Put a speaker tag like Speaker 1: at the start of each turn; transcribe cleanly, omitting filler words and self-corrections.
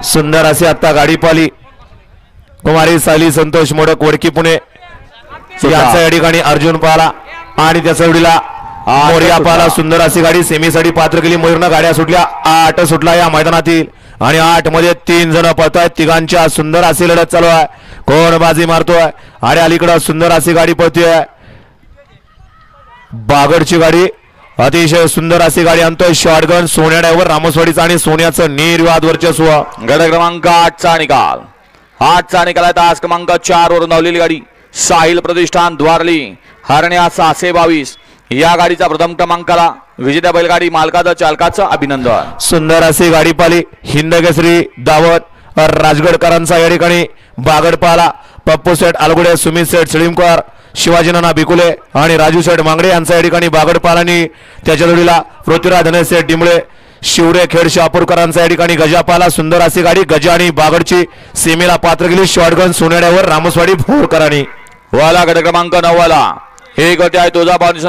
Speaker 1: सुंदर अशी आता गाडी पाली कुमारी साली संतोष मोडक वडकी पुणे याचा या ठिकाणी अर्जुन पाला आणि त्याच्या जोडीला मोर्या पाला. सुंदर अशी गाडी सेमीसाठी पात्र केली. मयूरनं गाड्या सुटल्या. 8 सुटला या मैदानातील आणि 8 मध्ये 3 जण पळतायत. तिघांच्या सुंदर अशी लढत चालू आहे. कोण बाजी मारतोय आणि अलीकडं सुंदर अशी गाडी पळतीये. बागडची गाडी अतिशय सुंदर अशी गाडी आणतोय. शॉटगन सोन्या ड्रायव्हर रामसवाडीचा आणि सोन्याचं निर्वाद वर्चस्व.
Speaker 2: गट क्रमांक 8चा निकाल. 8चा निकाल आहे. तास क्रमांक 4 वर धावलेली गाडी साहिल प्रतिष्ठान द्वारली हरण्या 622 या गाडीचा प्रथम क्रमांकाला विजेत्या बैलगाडी मालकाचं चालकाचं अभिनंदन.
Speaker 1: सुंदर अशी गाडी पाली. हिंदकेसरी दावत राजगडकरांचा या ठिकाणी बागड पाला. पप्पू सेठ अलगुडे, सुमित सेठ सळीमकर, शिवाजी नाना बिकुले आणि राजू सेठ मांगडे यांचा या ठिकाणी बागड पालानी त्याच्या जोडीला पृथ्वीराज धनेसेठ डिंबळे, शिवरे खेड शहापूरकरांचा या ठिकाणी गजा पाला. सुंदर अशी गाडी गजा आणि बागडची सीमेला पात्र केली. शॉटगन सोन्याड्यावर रामसवाडी भोरकरांनी.
Speaker 2: वाला गट क्रमांक 9 वाला हे गट आहे तुळजाभवानी